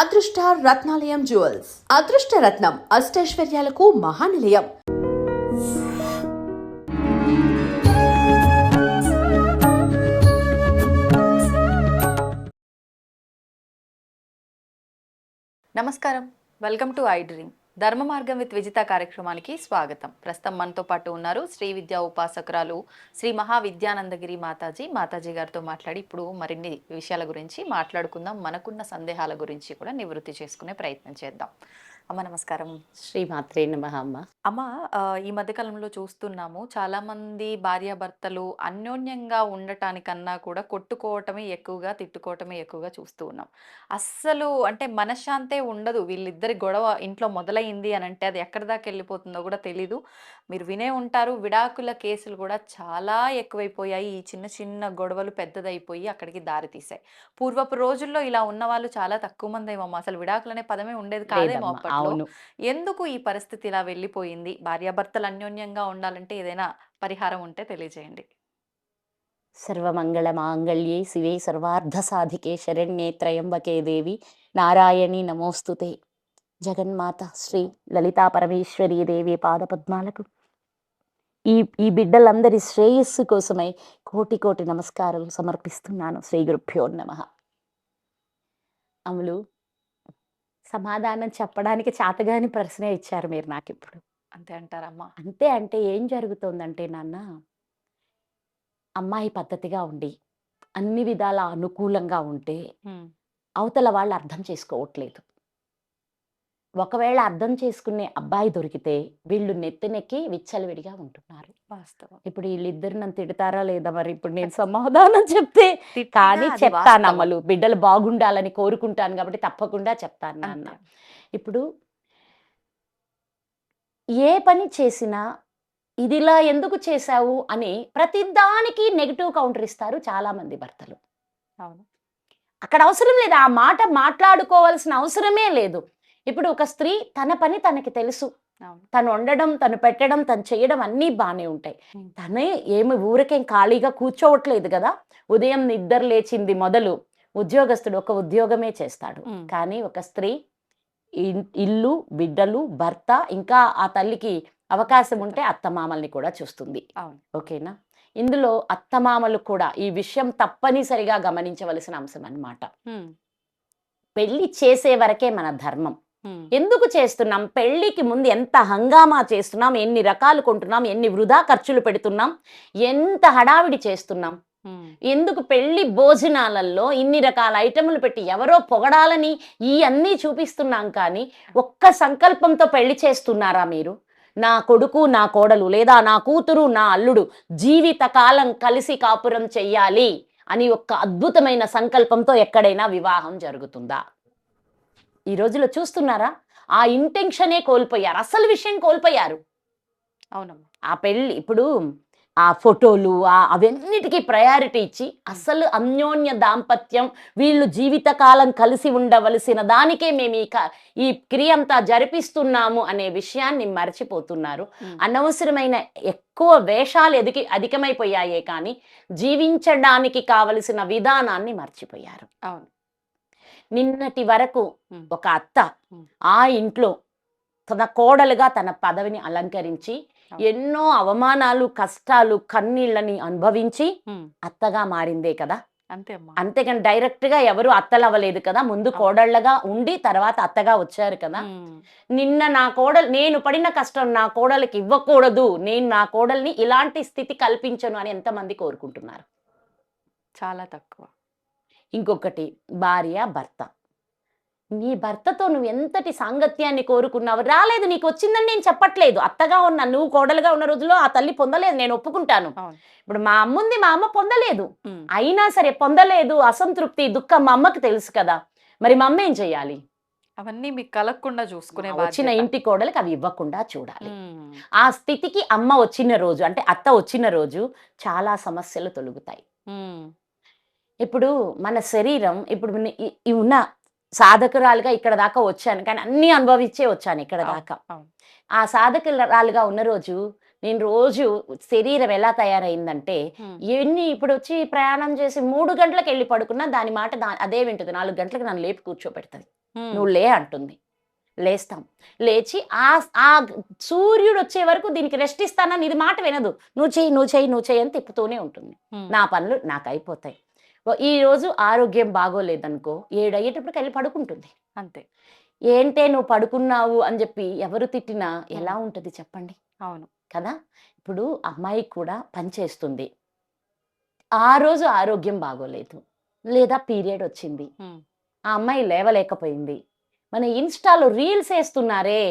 అదృష్ట రత్నాలయం జ్యువెల్స్ అదృష్ట రత్నం అష్టైశ్వర్యాలకు మహానిలయం. నమస్కారం, వెల్కమ్ టు ఐ డ్రీమ్. ధర్మ మార్గం విత్ విజిత కార్యక్రమానికి స్వాగతం. ప్రస్తుతం మనతో పాటు ఉన్నారు శ్రీ విద్యా ఉపాసకురాలు శ్రీ మహావిద్యానందగిరి మాతాజీ గారితో మాట్లాడి ఇప్పుడు మరిన్ని విషయాల గురించి మాట్లాడుకుందాం. మనకున్న సందేహాల గురించి కూడా నివృత్తి చేసుకునే ప్రయత్నం చేద్దాం. అమ్మ నమస్కారం. శ్రీమాత్రే నమః. అమ్మ, ఈ మధ్యకాలంలో చూస్తున్నాము చాలా మంది భార్యాభర్తలు అన్యోన్యంగా ఉండటానికన్నా కూడా కొట్టుకోవటమే ఎక్కువగా, తిట్టుకోవటమే ఎక్కువగా చూస్తూ ఉన్నాం. అస్సలు అంటే మనశ్శాంతే ఉండదు. వీళ్ళిద్దరి గొడవ ఇంట్లో మొదలైంది అని అంటే అది ఎక్కడి దాకా వెళ్ళిపోతుందో కూడా తెలీదు. మీరు వినే ఉంటారు, విడాకుల కేసులు కూడా చాలా ఎక్కువైపోయాయి. ఈ చిన్న చిన్న గొడవలు పెద్దదైపోయి అక్కడికి దారి తీసాయి. పూర్వపు రోజుల్లో ఇలా ఉన్న వాళ్ళు చాలా తక్కువ మంది ఏమో. అసలు విడాకులు అనే పదమే ఉండేది కాదేమో అప్పట్లో. ఎందుకు ఈ పరిస్థితి ఇలా వెళ్ళిపోయింది? భార్యాభర్తలు అన్యోన్యంగా ఉండాలంటే ఏదైనా పరిహారం ఉంటే తెలియజేయండి. సర్వమంగళ మాంగళ్యే శివే సర్వార్థ సాధికే శరణ్యే త్రయంబకే దేవి నారాయణి నమోస్తుతే. జగన్మాత శ్రీ లలితా పరమేశ్వరీ దేవి పాదపద్మాలకు ఈ బిడ్డలందరి శ్రేయస్సు కోసమై కోటి కోటి నమస్కారాలు సమర్పిస్తున్నాను. శ్రీ గురుభ్యో నమః. అమలు, సమాధానం చెప్పడానికి చేతగాని ప్రశ్నే ఇచ్చారు మీరు నాకు ఇప్పుడు. అంతే అంటారమ్మా? అంతే అంటే ఏం జరుగుతోందంటే నాన్న, అమ్మాయి పద్ధతిగా ఉండి అన్ని విధాల అనుకూలంగా ఉంటే అవతల వాళ్ళు అర్థం చేసుకోవట్లేదు. ఒకవేళ అర్థం చేసుకునే అబ్బాయి దొరికితే వీళ్ళు నెత్తినెక్కి విచ్చలవిడిగా ఉంటున్నారు. వాస్తవం. ఇప్పుడు వీళ్ళిద్దరు నన్ను తిడతారా లేదా మరి ఇప్పుడు నేను సమాధానం చెప్తే? కానీ చెప్తాను అమ్మలు, బిడ్డలు బాగుండాలని కోరుకుంటాను కాబట్టి తప్పకుండా చెప్తాను నాన్న. ఇప్పుడు ఏ పని చేసినా ఇదిలా ఎందుకు చేశావు అని ప్రతిదానికి నెగిటివ్ కౌంటర్ ఇస్తారు చాలా మంది భర్తలు. అవును, అక్కడ అవసరం లేదు, ఆ మాట మాట్లాడుకోవాల్సిన అవసరమే లేదు. ఇప్పుడు ఒక స్త్రీ తన పని తనకి తెలుసు. తను వండడం, తను పెట్టడం, తను చేయడం అన్నీ బాగానే ఉంటాయి. తనే ఏమి ఊరికేం ఖాళీగా కూర్చోవట్లేదు కదా. ఉదయం నిద్ర లేచింది మొదలు ఉద్యోగస్తుడు ఒక ఉద్యోగమే చేస్తాడు. కానీ ఒక స్త్రీ ఇల్లు, బిడ్డలు, భర్త, ఇంకా ఆ తల్లికి అవకాశం ఉంటే అత్తమామల్ని కూడా చూస్తుంది. ఓకేనా? ఇందులో అత్తమామలు కూడా ఈ విషయం తప్పనిసరిగా గమనించవలసిన అంశం అన్నమాట. పెళ్లి చేసే వరకే మన ధర్మం. ఎందుకు చేస్తున్నాం? పెళ్లికి ముందు ఎంత హంగామా చేస్తున్నాం, ఎన్ని రకాలు కొంటున్నాం, ఎన్ని వృధా ఖర్చులు పెడుతున్నాం, ఎంత హడావిడి చేస్తున్నాం. ఎందుకు పెళ్లి భోజనాలలో ఇన్ని రకాల ఐటములు పెట్టి ఎవరో పొగడాలని ఈ అన్నీ చూపిస్తున్నాం. కానీ ఒక్క సంకల్పంతో పెళ్లి చేస్తున్నారా మీరు? నా కొడుకు, నా కోడలు, లేదా నా కూతురు, నా అల్లుడు జీవితకాలం కలిసి కాపురం చెయ్యాలి అని ఒక్క అద్భుతమైన సంకల్పంతో ఎక్కడైనా వివాహం జరుగుతుందా? ఈ రోజులో చూస్తున్నారా? ఆ ఇంటెన్షనే కోల్పోయారు, అసలు విషయం కోల్పోయారు. అవునమ్మా. ఆ పెళ్ళి ఇప్పుడు ఆ ఫోటోలు అవన్నిటికీ ప్రయారిటీ ఇచ్చి అసలు అన్యోన్య దాంపత్యం, వీళ్ళు జీవితకాలం కలిసి ఉండవలసిన దానికే మేము ఈ క్రియ అంతా జరిపిస్తున్నాము అనే విషయాన్ని మర్చిపోతున్నారు. అనవసరమైన ఎక్కువ వేషాలు అధికమైపోయాయే కానీ జీవించడానికి కావలసిన విధానాన్ని మర్చిపోయారు. అవును. నిన్నటి వరకు ఒక అత్త ఆ ఇంట్లో తన కోడలుగా తన పదవిని అలంకరించి ఎన్నో అవమానాలు, కష్టాలు, కన్నీళ్ళని అనుభవించి అత్తగా మారిందే కదా. అంతేగాని డైరెక్ట్ గా ఎవరు అత్తలు అవ్వలేదు కదా. ముందు కోడళ్ళగా ఉండి తర్వాత అత్తగా వచ్చారు కదా. నిన్న నా కోడలు, నేను పడిన కష్టం నా కోడలికి ఇవ్వకూడదు, నేను నా కోడల్ని ఇలాంటి స్థితి కల్పించను అని ఎంతమంది కోరుకుంటున్నారు? చాలా తక్కువ. ఇంకొకటి, భార్య భర్త. నీ భర్తతో నువ్వు ఎంతటి సాంగత్యాన్ని కోరుకున్నావు? రాలేదు, నీకు వచ్చిందని నేను చెప్పట్లేదు. అత్తగా ఉన్నా, నువ్వు కోడలుగా ఉన్న రోజుల్లో ఆ తల్లి పొందలేదు, నేను ఒప్పుకుంటాను. ఇప్పుడు మా అమ్మ ఉంది, మా అమ్మ పొందలేదు. అయినా సరే పొందలేదు, అసంతృప్తి, దుఃఖం మా అమ్మకి తెలుసు కదా. మరి మా అమ్మ ఏం చెయ్యాలి? అవన్నీ మీకు కలగకుండా చూసుకునే, వచ్చిన ఇంటి కోడలికి అవి ఇవ్వకుండా చూడాలి. ఆ స్థితికి అమ్మ వచ్చిన రోజు, అంటే అత్త వచ్చిన రోజు చాలా సమస్యలు తొలుగుతాయి. ఇప్పుడు మన శరీరం, ఇప్పుడు ఉన్న సాధకురాలుగా ఇక్కడ దాకా వచ్చాను, కానీ అన్ని అనుభవించే వచ్చాను ఇక్కడ దాకా. ఆ సాధకురాలుగా ఉన్న రోజు నేను రోజు శరీరం ఎలా తయారైందంటే, ఇప్పుడు వచ్చి ప్రయాణం చేసి 3 గంటలకు వెళ్ళి పడుకున్నా దాని మాట అదే వింటుంది. 4 గంటలకు నన్ను లేపి కూర్చోబెడుతుంది. నువ్వు లే అంటుంది. లేస్తాం. లేచి ఆ ఆ సూర్యుడు వచ్చే వరకు దీనికి రెస్ట్ ఇస్తానని ఇది మాట వినదు. నువ్వు చెయ్యి, నువ్వు చెయ్యి, నువ్వు చెయ్యి అని తిప్పుతూనే ఉంటుంది. నా పనులు నాకు అయిపోతాయి. ఈరోజు ఆరోగ్యం బాగోలేదనుకో 7 అయ్యేటప్పటికి వెళ్ళి పడుకుంటుంది. అంతే. ఏంటే నువ్వు పడుకున్నావు అని చెప్పి ఎవరు తిట్టినా ఎలా ఉంటుంది చెప్పండి? అవును కదా! ఇప్పుడు అమ్మాయి కూడా పని చేస్తుంది. ఆ రోజు ఆరోగ్యం బాగోలేదు. లేదా పీరియడ్ వచ్చింది. ఆ అమ్మాయి లేవలేకపోయింది. మన ఇన్‌స్టాలో రీల్స్ ఏస్తున్నారే,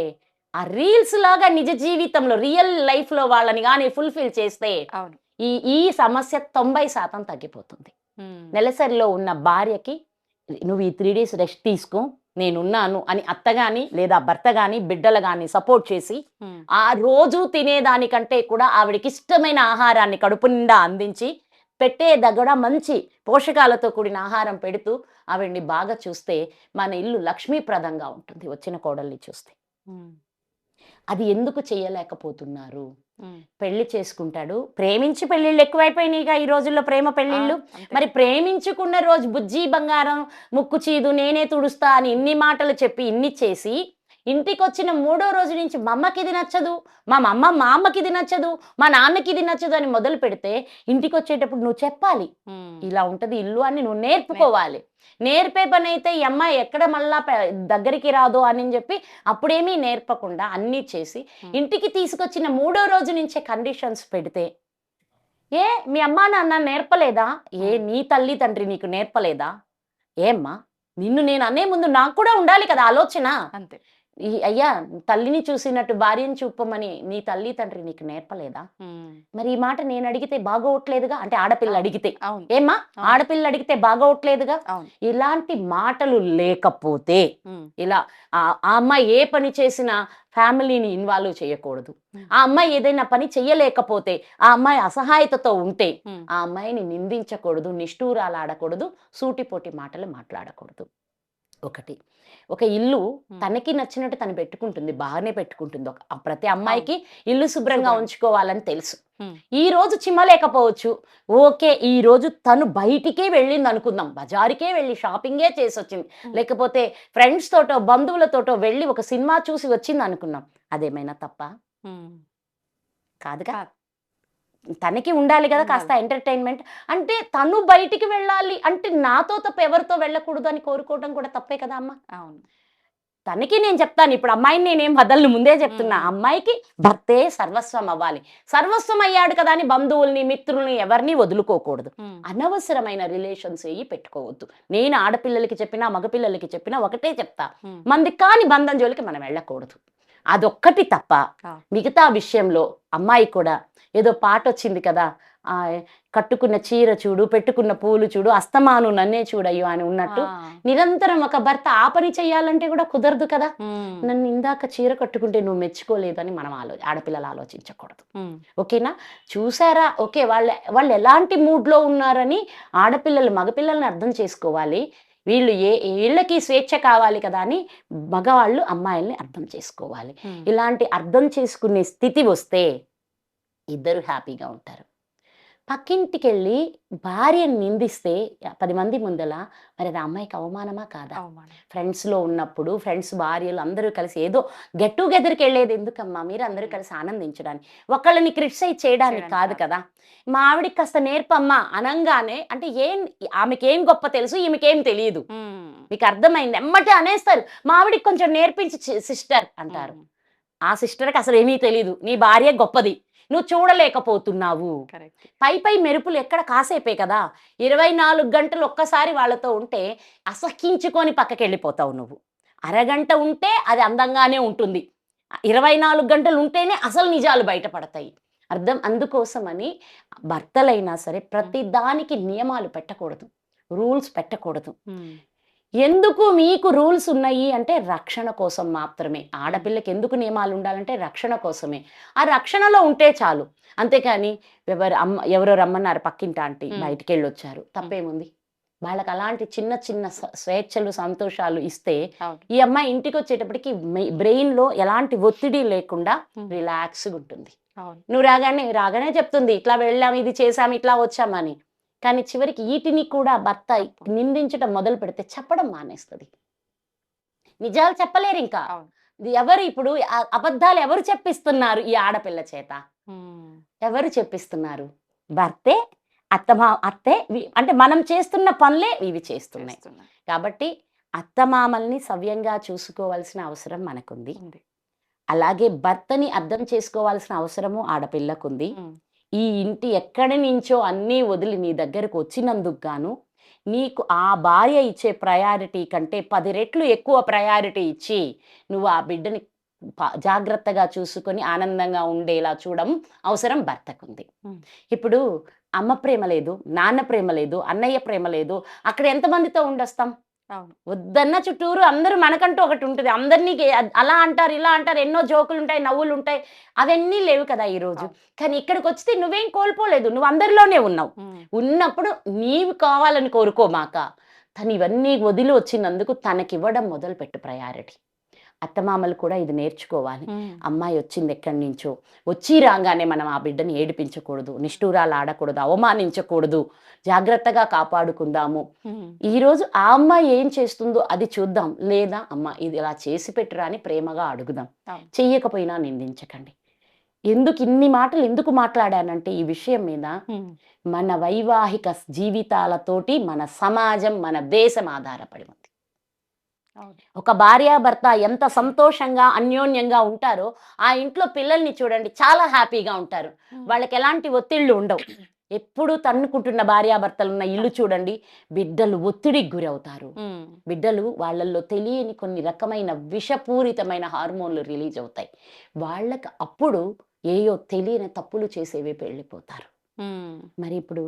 ఆ రీల్స్ లాగా నిజ జీవితంలో రియల్ లైఫ్‌లో వాళ్ళని గాని ఫుల్‌ఫిల్ చేస్తే అవును. ఈ ఈ సమస్య 90% తగ్గిపోతుంది. నెలసరిలో ఉన్న భార్యకి నువ్వు ఈ 3 డేస్ రెస్ట్ తీసుకో, నేనున్నాను అని అత్త గాని లేదా భర్త గాని బిడ్డలు గాని సపోర్ట్ చేసి ఆ రోజు తినేదానికంటే కూడా ఆవిడకి ఇష్టమైన ఆహారాన్ని కడుపు నిండా అందించి పెట్టే దగ్గర మంచి పోషకాలతో కూడిన ఆహారం పెడుతూ ఆవిడ్ని బాగా చూస్తే మన ఇల్లు లక్ష్మీప్రదంగా ఉంటుంది వచ్చిన కోడల్ని చూస్తే. అది ఎందుకు చేయలేకపోతున్నారు? పెళ్లి చేసుకుంటాడు. ప్రేమించి పెళ్ళిళ్ళు ఎక్కువైపోయినాయిగా ఈ రోజుల్లో ప్రేమ పెళ్ళిళ్ళు. మరి ప్రేమించుకున్న రోజు బుజ్జి బంగారం ముక్కు చీదు నేనే తుడుస్తా అని ఇన్ని మాటలు చెప్పి ఇన్ని చేసి ఇంటికొచ్చిన 3వ రోజు నుంచి మా అమ్మకి ఇది నచ్చదు, మా అమ్మకి ఇది నచ్చదు, మా నాన్నకి ఇది నచ్చదు అని మొదలు పెడితే ఇంటికి వచ్చేటప్పుడు నువ్వు చెప్పాలి ఇలా ఉంటది ఇల్లు అని నువ్వు నేర్పుకోవాలి. నేర్పే పని అయితే ఈ అమ్మాయి ఎక్కడ మళ్ళా దగ్గరికి రాదు అని చెప్పి అప్పుడేమీ నేర్పకుండా అన్నీ చేసి ఇంటికి తీసుకొచ్చిన 3వ రోజు నుంచే కండిషన్స్ పెడితే ఏ మీ అమ్మా నాన్న నేర్పలేదా? ఏ నీ తల్లి తండ్రి నీకు నేర్పలేదా? ఏమ్మా నిన్ను నేను అనే ముందు నాకు కూడా ఉండాలి కదా ఆలోచన. అంతే. అయ్యా తల్లిని చూసినట్టు భార్యను చూపమని నీ తల్లి తండ్రి నీకు నేర్పలేదా? మరి ఈ మాట నేను అడిగితే బాగోట్లేదుగా. అంటే ఆడపిల్ల అడిగితే ఏమ్మా ఆడపిల్ల అడిగితే బాగోట్లేదుగా. ఇలాంటి మాటలు లేకపోతే ఇలా ఆ అమ్మాయి ఏ పని చేసినా ఫ్యామిలీని ఇన్వాల్వ్ చేయకూడదు. ఆ అమ్మాయి ఏదైనా పని చెయ్యలేకపోతే ఆ అమ్మాయి అసహాయతతో ఉంటే ఆ అమ్మాయిని నిందించకూడదు, నిష్ఠూరాలు ఆడకూడదు, సూటిపోటి మాటలు మాట్లాడకూడదు. ఒక ఇల్లు తనకి నచ్చినట్టు తను పెట్టుకుంటుంది, బాగానే పెట్టుకుంటుంది. ప్రతి అమ్మాయికి ఇల్లు శుభ్రంగా ఉంచుకోవాలని తెలుసు. ఈ రోజు చిమ్మలేకపోవచ్చు, ఓకే. ఈ రోజు తను బయటికే వెళ్ళింది అనుకుందాం, బజారుకే వెళ్ళి షాపింగే చేసి వచ్చింది, లేకపోతే ఫ్రెండ్స్ తోటో బంధువులతోటో వెళ్ళి ఒక సినిమా చూసి వచ్చింది అనుకున్నాం. అదేమైనా తప్ప కాదుగా. తనకి ఉండాలి కదా కాస్త ఎంటర్టైన్మెంట్. అంటే తను బయటికి వెళ్ళాలి అంటే నాతో తప్ప ఎవరితో వెళ్ళకూడదు అని కోరుకోవడం కూడా తప్పే కదా అమ్మ. అవును. తనకి నేను చెప్తాను, ఇప్పుడు అమ్మాయిని నేనేం వదలను, ముందే చెప్తున్నా. అమ్మాయికి భర్తే సర్వస్వం అవ్వాలి. సర్వస్వం అయ్యాడు కదా అని బంధువుల్ని మిత్రుల్ని ఎవరిని వదులుకోకూడదు. అనవసరమైన రిలేషన్స్ ఏవి పెట్టుకోవద్దు. నేను ఆడపిల్లలకి చెప్పినా మగపిల్లలకి చెప్పినా ఒకటే చెప్తా, మంది కాని బంధం జోలికి మనం వెళ్ళకూడదు. అదొక్కటి తప్ప మిగతా విషయంలో అమ్మాయి కూడా ఏదో పాట వచ్చింది కదా, కట్టుకున్న చీర చూడు పెట్టుకున్న పూలు చూడు అస్తమాను నన్నే చూడయ్యో అని ఉన్నట్టు నిరంతరం ఒక భర్త ఆ పని చెయ్యాలంటే కూడా కుదరదు కదా. నన్ను ఇందాక చీర కట్టుకుంటే నువ్వు మెచ్చుకోలేదని మనం ఆడపిల్లలు ఆలోచించకూడదు. ఓకేనా? చూసారా? ఓకే, వాళ్ళు ఎలాంటి మూడ్లో ఉన్నారని ఆడపిల్లలు మగపిల్లల్ని అర్థం చేసుకోవాలి. వీళ్ళకి స్వేచ్ఛ కావాలి కదా అని మగవాళ్ళు అమ్మాయిల్ని అర్థం చేసుకోవాలి. ఇలాంటి అర్థం చేసుకునే స్థితి వస్తే ఇద్దరు హ్యాపీగా ఉంటారు. పక్కింటికి వెళ్ళి భార్యను నిందిస్తే 10 మంది ముందల మరి అది అమ్మాయికి అవమానమా కాదా? ఫ్రెండ్స్లో ఉన్నప్పుడు ఫ్రెండ్స్ భార్యలు అందరూ కలిసి ఏదో గెట్ టుగెదర్కి వెళ్ళేది ఎందుకమ్మా? మీరు అందరూ కలిసి ఆనందించడానికి, ఒకళ్ళని క్రిటిసైజ్ చేయడానికి కాదు కదా. మా ఆవిడికి కాస్త నేర్పమ్మా అనంగానే అంటే ఆమెకేం గొప్ప తెలుసు, ఈమెకేం తెలియదు. మీకు అర్థమైంది? ఎమ్మటే అనేస్తారు, మా ఆవిడికి కొంచెం నేర్పించి సిస్టర్ అంటారు. ఆ సిస్టర్కి అసలు ఏమీ తెలియదు, నీ భార్య గొప్పది, నువ్వు చూడలేకపోతున్నావు. పై మెరుపులు ఎక్కడ కాసేపే కదా. 24 గంటలు ఒక్కసారి వాళ్ళతో ఉంటే అసహించుకొని పక్కకి వెళ్ళిపోతావు నువ్వు. అరగంట ఉంటే అది అందంగానే ఉంటుంది, 24 గంటలు ఉంటేనే అసలు నిజాలు బయటపడతాయి. అందుకోసమని భర్తలైనా సరే ప్రతి దానికి నియమాలు పెట్టకూడదు, రూల్స్ పెట్టకూడదు. ఎందుకు మీకు రూల్స్ ఉన్నాయి అంటే రక్షణ కోసం మాత్రమే. ఆడపిల్లకి ఎందుకు నియమాలు ఉండాలంటే రక్షణ కోసమే. ఆ రక్షణలో ఉంటే చాలు. అంతేకాని ఎవరో రమ్మన్నారు పక్కింటి ఆంటీ, బయటికి వెళ్ళొచ్చారు, తప్పేముంది? వాళ్ళకి అలాంటి చిన్న చిన్న స్వేచ్ఛలు సంతోషాలు ఇస్తే ఈ అమ్మాయి ఇంటికి వచ్చేటప్పటికి బ్రెయిన్లో ఎలాంటి ఒత్తిడి లేకుండా రిలాక్స్గా ఉంటుంది. నువ్వు రాగానే చెప్తుంది, ఇట్లా వెళ్ళాము, ఇది చేసాము, ఇట్లా వచ్చామని. కానీ చివరికి వీటిని కూడా భర్త నిందించడం మొదలు పెడితే చెప్పడం మానేస్తుంది. నిజాలు చెప్పలేరు ఇంకా. అవును. ఇది ఎవరు ఇప్పుడు అబద్ధాలు ఎవరు చెప్పిస్తున్నారు ఈ ఆడపిల్ల చేత? ఎవరు చెప్పిస్తున్నారు? భర్తే, అత్తే అంటే మనం చేస్తున్న పనులే ఇవి చేస్తున్నాయి. కాబట్టి అత్తమామల్ని సవ్యంగా చూసుకోవాల్సిన అవసరం మనకుంది. అలాగే భర్తని అర్థం చేసుకోవాల్సిన అవసరము ఆడపిల్లకుంది. ఈ ఇంటి ఎక్కడి నుంచో అన్నీ వదిలి నీ దగ్గరకు వచ్చినందుకు గాను నీకు ఆ భార్య ఇచ్చే ప్రయారిటీ కంటే 10 రెట్లు ఎక్కువ ప్రయారిటీ ఇచ్చి నువ్వు ఆ బిడ్డని జాగ్రత్తగా చూసుకొని ఆనందంగా ఉండేలా చూడడం అవసరం భర్తకుంది. ఇప్పుడు అమ్మ ప్రేమ లేదు, నాన్న ప్రేమ లేదు, అన్నయ్య ప్రేమ లేదు, అక్కడ ఎంతమందితో ఉండొస్తాం? వద్దన్న చుట్టూరు అందరూ మనకంటూ ఒకటి ఉంటుంది. అందరినీ అలా అంటారు, ఇలా అంటారు, ఎన్నో జోకులు ఉంటాయి, నవ్వులు ఉంటాయి, అవన్నీ లేవు కదా ఈరోజు. కానీ ఇక్కడికి వస్తే నువ్వేం కోల్పోలేదు, నువ్వు అందరిలోనే ఉన్నావు. ఉన్నప్పుడు నీవు కావాలని కోరుకోమాక తను ఇవన్నీ వదిలి వచ్చినందుకు తనకివ్వడం మొదలుపెట్టు ప్రయారిటీ. అత్తమామలు కూడా ఇది నేర్చుకోవాలి. అమ్మాయి వచ్చింది ఎక్కడి నుంచో, వచ్చి రాగానే మనం ఆ బిడ్డని ఏడిపించకూడదు, నిష్ఠూరాలు ఆడకూడదు, అవమానించకూడదు, జాగ్రత్తగా కాపాడుకుందాము. ఈరోజు ఆ అమ్మాయి ఏం చేస్తుందో అది చూద్దాం, లేదా అమ్మ ఇది ఇలా చేసి పెట్టురా అని ప్రేమగా అడుగుదాం. చెయ్యకపోయినా నిందించకండి. ఎందుకు ఇన్ని మాటలు ఎందుకు మాట్లాడానంటే ఈ విషయం మీద మన వైవాహిక జీవితాలతోటి మన సమాజం, మన దేశం ఆధారపడి ఉంది. ఒక భార్యాభర్త ఎంత సంతోషంగా అన్యోన్యంగా ఉంటారో ఆ ఇంట్లో పిల్లల్ని చూడండి, చాలా హ్యాపీగా ఉంటారు. వాళ్ళకి ఎలాంటి ఒత్తిళ్లు ఉండవు. ఎప్పుడు తన్నుకుంటున్న భార్యాభర్తలు ఉన్న ఇల్లు చూడండి, బిడ్డలు ఒత్తిడికి గురవుతారు. బిడ్డలు వాళ్ళల్లో తెలియని కొన్ని రకమైన విషపూరితమైన హార్మోన్లు రిలీజ్ అవుతాయి. వాళ్ళకి అప్పుడు ఏయో తెలియని తప్పులు చేసేవి వెళ్ళిపోతారు. మరి ఇప్పుడు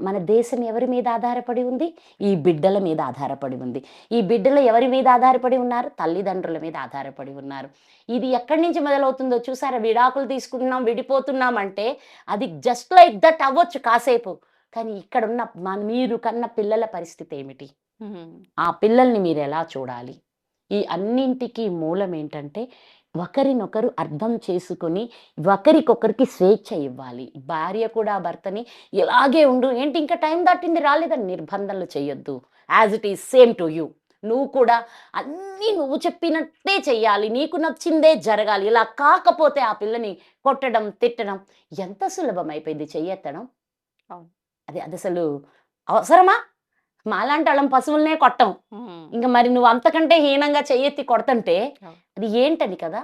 మన దేశం ఎవరి మీద ఆధారపడి ఉంది? ఈ బిడ్డల మీద ఆధారపడి ఉంది. ఈ బిడ్డలు ఎవరి మీద ఆధారపడి ఉన్నారు? తల్లిదండ్రుల మీద ఆధారపడి ఉన్నారు. ఇది ఎక్కడి నుంచి మొదలవుతుందో చూసారా? విడాకులు తీసుకుంటున్నాం, విడిపోతున్నాం అంటే అది జస్ట్ లైక్ దట్ అవ్వచ్చు కాసేపు. కానీ ఇక్కడున్న మీరు కన్న పిల్లల పరిస్థితి ఏమిటి? ఆ పిల్లల్ని మీరు ఎలా చూడాలి? ఈ అన్నింటికి మూలం ఏంటంటే ఒకరినొకరు అర్థం చేసుకొని ఒకరికొకరికి స్వేచ్ఛ ఇవ్వాలి. భార్య కూడా భర్తని ఇలాగే ఉండు, ఏంటి ఇంకా టైం దాటింది రాలేదని నిర్బంధాలు చేయొద్దు. As it is same to you. నువ్వు కూడా అన్నీ నువ్వు చెప్పినట్టే చెయ్యాలి, నీకు నచ్చిందే జరగాలి. ఇలా కాకపోతే ఆ పిల్లని కొట్టడం, తిట్టడం ఎంత సులభం అయిపోయింది చెయ్యెత్తడం. అది అసలు అవసరమా? మాలాంటి వాళ్ళం పశువులనే కొట్టం, ఇంకా మరి నువ్వు అంతకంటే హీనంగా చెయ్యెత్తి కొడుతుంటే అది ఏంటని కదా.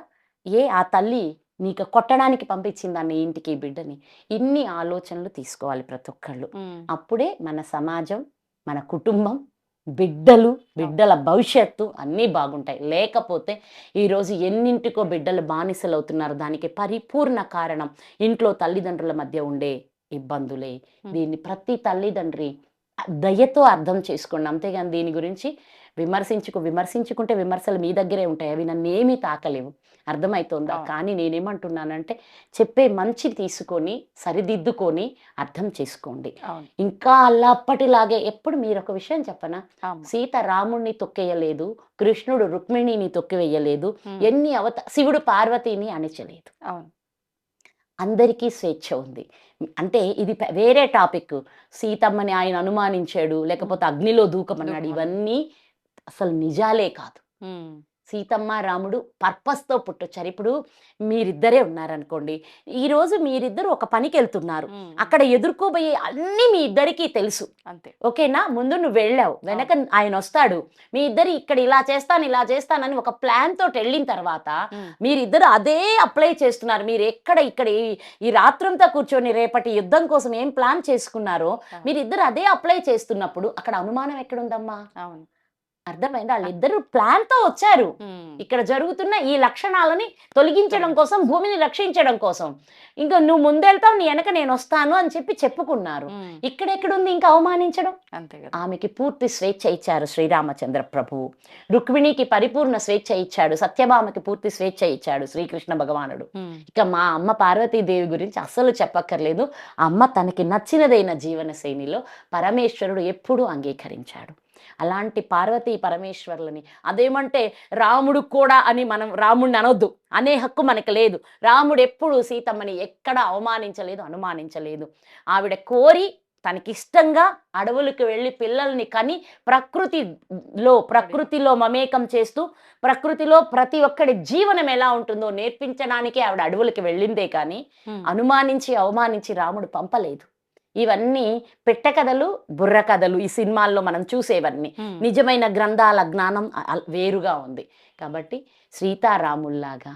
ఆ తల్లి నీకు కొట్టడానికి పంపించింది అన్న ఇంటికి బిడ్డని. ఇన్ని ఆలోచనలు తీసుకోవాలి ప్రతి ఒక్కళ్ళు. అప్పుడే మన సమాజం, మన కుటుంబం, బిడ్డల భవిష్యత్తు అన్నీ బాగుంటాయి. లేకపోతే ఈరోజు ఎన్నింటికో బిడ్డలు బానిసలు అవుతున్నారు. దానికి పరిపూర్ణ కారణం ఇంట్లో తల్లిదండ్రుల మధ్య ఉండే ఇబ్బందులే. దీన్ని ప్రతి తల్లిదండ్రి దయతో అర్థం చేసుకోండి. అంతేగాని దీని గురించి విమర్శించుకుంటే విమర్శలు మీ దగ్గరే ఉంటాయి, అవి నన్ను ఏమీ తాకలేవు. అర్థమవుతుందా? కానీ నేనేమంటున్నానంటే చెప్పే మంచి తీసుకొని సరిదిద్దుకొని అర్థం చేసుకోండి. ఇంకా అలా అప్పటిలాగే ఎప్పుడు మీరు ఒక విషయం చెప్పనా, సీత రాముణ్ణి తొక్కేయలేదు, కృష్ణుడు రుక్మిణిని తొక్కివేయలేదు, శివుడు పార్వతిని అణిచలేదు. అందరికీ స్వేచ్ఛ ఉంది. అంటే ఇది వేరే టాపిక్. సీతమ్మని ఆయన అనుమానించాడు, లేకపోతే అగ్నిలో దూకమన్నాడు, ఇవన్నీ అసలు నిజాలే కాదు. సీతమ్మ రాముడు పర్పస్తో పుట్టొచ్చారు. ఇప్పుడు మీరిద్దరే ఉన్నారనుకోండి, ఈరోజు మీరిద్దరు ఒక పనికి వెళ్తున్నారు, అక్కడ ఎదుర్కోబోయే అన్నీ మీ ఇద్దరికీ తెలుసు, అంతే ఓకేనా? ముందు నువ్వు వెళ్ళావు, వెనక ఆయన వస్తాడు, మీ ఇద్దరు ఇక్కడ ఇలా చేస్తానని ఒక ప్లాన్ తోటి వెళ్ళిన తర్వాత మీరిద్దరు అదే అప్లై చేస్తున్నారు. మీరు ఇక్కడ ఈ రాత్రంతా కూర్చొని రేపటి యుద్ధం కోసం ఏం ప్లాన్ చేసుకున్నారో మీరిద్దరు అదే అప్లై చేస్తున్నప్పుడు అక్కడ అనుమానం ఎక్కడుందమ్మా? అవును, అర్థమైంది. వాళ్ళిద్దరు ప్లాన్ తో వచ్చారు, ఇక్కడ జరుగుతున్న ఈ లక్షణాలని తొలగించడం కోసం, భూమిని రక్షించడం కోసం. ఇంకా నువ్వు ముందెళ్తావు, నీ వెనక నేను వస్తాను అని చెప్పుకున్నారు. ఇక్కడెక్కడుంది ఇంకా అవమానించడం? అంతే కదా. ఆమెకి పూర్తి స్వేచ్ఛ ఇచ్చారు శ్రీరామచంద్ర ప్రభువు, రుక్మిణికి పరిపూర్ణ స్వేచ్ఛ ఇచ్చాడు, సత్యభామకి పూర్తి స్వేచ్ఛ ఇచ్చాడు శ్రీకృష్ణ భగవానుడు. ఇక మా అమ్మ పార్వతీదేవి గురించి అస్సలు చెప్పక్కర్లేదు. అమ్మ తనకి నచ్చినదైన జీవన శైలిలో పరమేశ్వరుడు ఎప్పుడూ అంగీకరించాడు. అలాంటి పార్వతీ పరమేశ్వర్లని అదేమంటే రాముడు కూడా అని మనం రాముడిని అనొద్దు అనే హక్కు మనకు లేదు. రాముడు ఎప్పుడు సీతమ్మని ఎక్కడ అవమానించలేదు, అనుమానించలేదు. ఆవిడ కోరి తనకి ఇష్టంగా అడవులకు వెళ్ళి పిల్లల్ని కని ప్రకృతిలో మమేకం చేస్తూ ప్రకృతిలో ప్రతి ఒక్కడి జీవనం ఎలా ఉంటుందో నేర్పించడానికే ఆవిడ అడవులకి వెళ్ళిందే కానీ అనుమానించి అవమానించి రాముడు పంపలేదు. ఇవన్నీ పెట్ట కథలు, బుర్ర కథలు ఈ సినిమాల్లో మనం చూసేవన్నీ. నిజమైన గ్రంథాల జ్ఞానం వేరుగా ఉంది. కాబట్టి సీతారాముల్లాగా,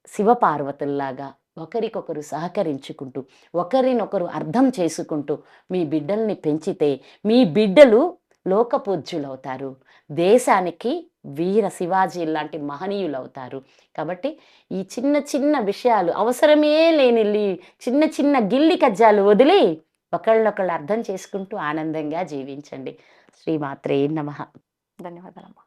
శివపార్వతుల్లాగా ఒకరికొకరు సహకరించుకుంటూ, ఒకరినొకరు అర్థం చేసుకుంటూ మీ బిడ్డల్ని పెంచితే మీ బిడ్డలు లోకపూజ్యులవుతారు, దేశానికి వీర శివాజీ లాంటి మహనీయులు అవుతారు. కాబట్టి ఈ చిన్న చిన్న విషయాలు, అవసరమే లేని చిన్న చిన్న గిల్లి కజ్జాలు వదిలి ఒకళ్ళనొకళ్ళు అర్థం చేసుకుంటూ ఆనందంగా జీవించండి. శ్రీమాత్రే నమః. ధన్యవాదాలమ్మా.